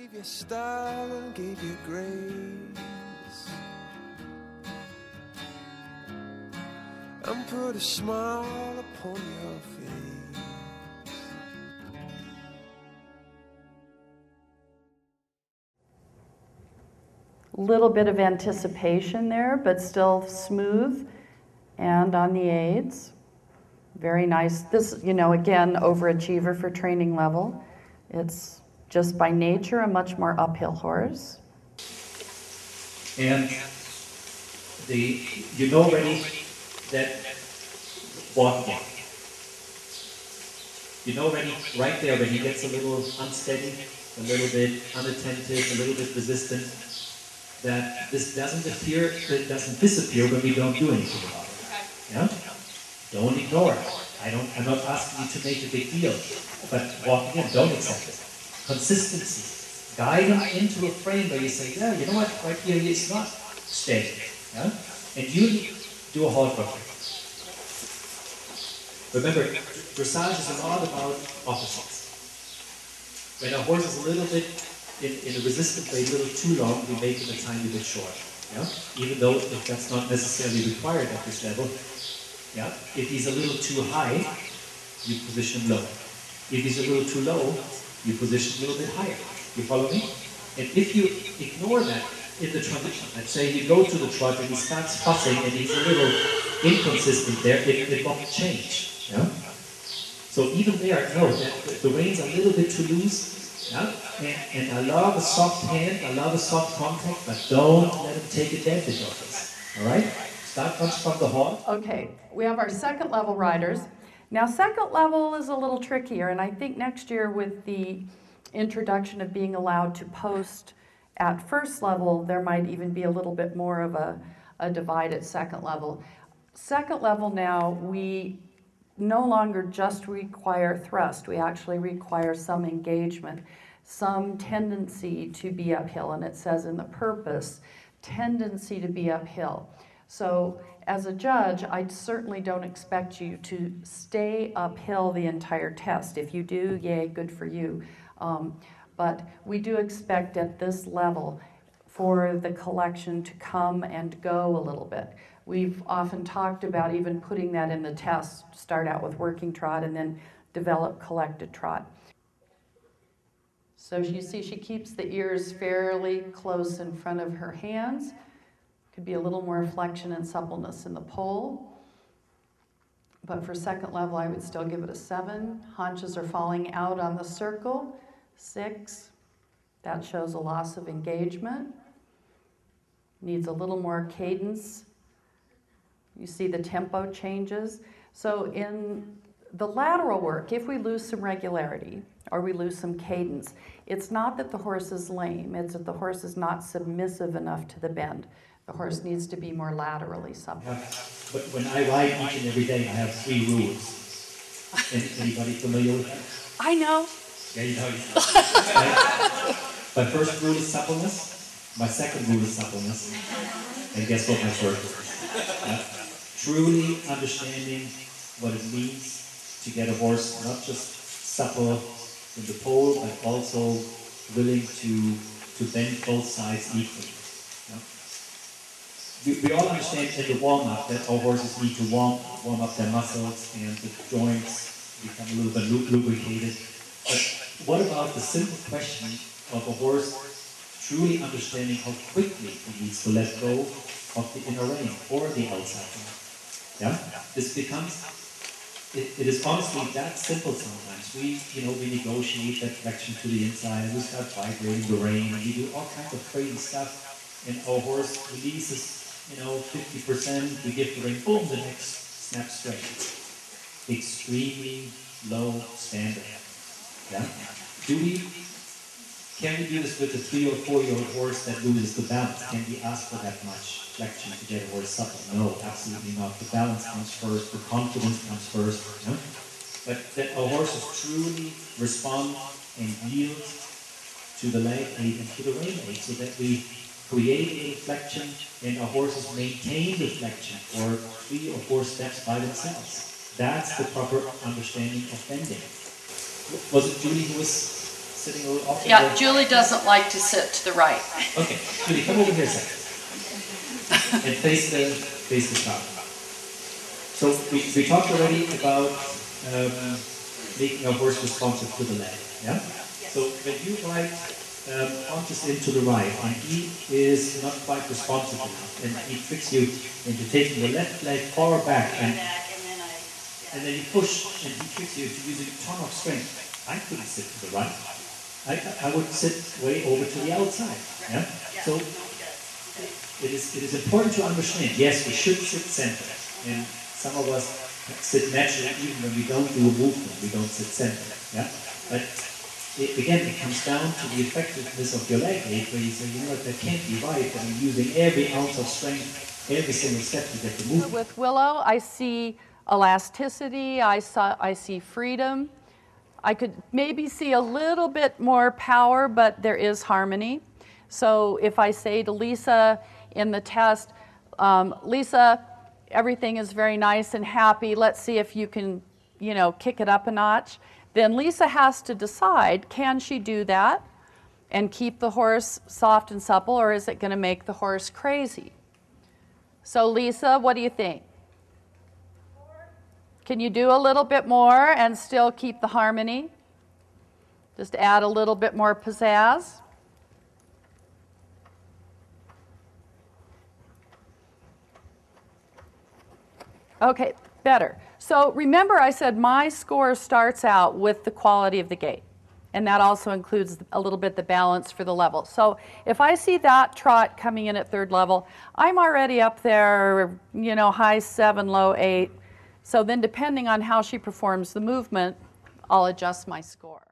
Gave you style and gave you grace, and put a smile upon your face. Little bit of anticipation there, but still smooth. And on the aids, very nice. This, you know, again, overachiever for training level. It's just by nature a much more uphill horse. And you know already that walking. You know already right there when he gets a little unsteady, a little bit unattentive, a little bit resistant, that this doesn't disappear when we don't do anything about it. Yeah? Don't ignore it. I'm not asking you to make a big deal, but walking in, don't accept it. Consistency. Guide him into a frame where you say, yeah, you know what, right here he is not steady. Yeah? And you do a halt work. Remember, dressage is a lot about opposites. When a horse is a little bit in a resistant way, a little too long, we make it a tiny bit short. Yeah? Even though if that's not necessarily required at this level. Yeah? If he's a little too high, you position him low. If he's a little too low, you position a little bit higher. You follow me? And if you ignore that in the transition, let's say you go to the trot and he starts fussing and he's a little inconsistent there, it won't change. Yeah? So even there, no, the reins are a little bit too loose. Yeah? And I love a soft hand, I love a soft contact, but don't let him take advantage of this. Alright? Start from the halt. Okay, we have our second level riders. Now second level is a little trickier, and I think next year with the introduction of being allowed to post at first level, there might even be a little bit more of a divide at second level. Second level now, we no longer just require thrust, we actually require some engagement, some tendency to be uphill, and it says in the purpose, tendency to be uphill. So as a judge, I certainly don't expect you to stay uphill the entire test. If you do, yay, good for you. But we do expect at this level for the collection to come and go a little bit. We've often talked about even putting that in the test, start out with working trot and then develop collected trot. So you see she keeps the ears fairly close in front of her hands. Could be a little more flexion and suppleness in the pole. But for second level, I would still give it a 7. Haunches are falling out on the circle. 6. That shows a loss of engagement. Needs a little more cadence. You see the tempo changes. So in the lateral work, if we lose some regularity or we lose some cadence, it's not that the horse is lame, it's that the horse is not submissive enough to the bend. The horse needs to be more laterally supple. But when I ride each and every day, I have 3 rules. Anybody familiar with that? I know. Yeah, you know. My first rule is suppleness. My second rule is suppleness. And guess what my third rule is? Truly understanding what it means to get a horse not just supple in the pole, but also willing to bend both sides equally. We all understand in the warm-up that our horses need to warm up their muscles and the joints become a little bit lubricated. But what about the simple question of a horse truly understanding how quickly he needs to let go of the inner rein or the outside rein? Yeah? This becomes, it is honestly that simple sometimes. We negotiate that flexion to the inside and we start vibrating the rein and we do all kinds of crazy stuff and our horse releases 50%, we give the rein, boom, the next snap straight. Extremely low standard. Yeah? Can we do this with a 3 or 4-year-old horse that loses the balance? Can we ask for that much flexion to get a horse supple? No, absolutely not. The balance comes first, the confidence comes first. You know? But that our horses truly respond and yield to the leg aid and to the rein aid so that we create a flexion and our horses maintain the flexion for 3 or 4 steps by themselves. That's the proper understanding of bending. Was it Julie who was sitting a little off. Yeah, Julie doesn't like to sit to the right. Okay, Julie, come over here a second. And face the crowd. So we talked already about making our horse responsive to the leg. Yeah? So when you ride Pontus into the right, and he is not quite responsive enough, and he tricks you into taking the left leg far back, and then you push, and he tricks you into using a ton of strength. I couldn't sit to the right. I would sit way over to the outside. Yeah? So it is important to understand, yes, we should sit centered. And some of us sit naturally, even when we don't do a movement, we don't sit centered. Yeah? But again, it comes down to the effectiveness of your leg aid, where you say, you know what, that can't be right, and I'm using every ounce of strength, every single step to get the movement. With Willow, I see elasticity, I see freedom. I could maybe see a little bit more power, but there is harmony. So if I say to Lisa in the test, Lisa, everything is very nice and happy, let's see if you can, kick it up a notch, then Lisa has to decide, can she do that and keep the horse soft and supple, or is it going to make the horse crazy? So Lisa, what do you think? Can you do a little bit more and still keep the harmony? Just add a little bit more pizzazz. Okay, better. So remember I said my score starts out with the quality of the gait. And that also includes a little bit the balance for the level. So if I see that trot coming in at third level, I'm already up there, high 7, low 8. So then depending on how she performs the movement, I'll adjust my score.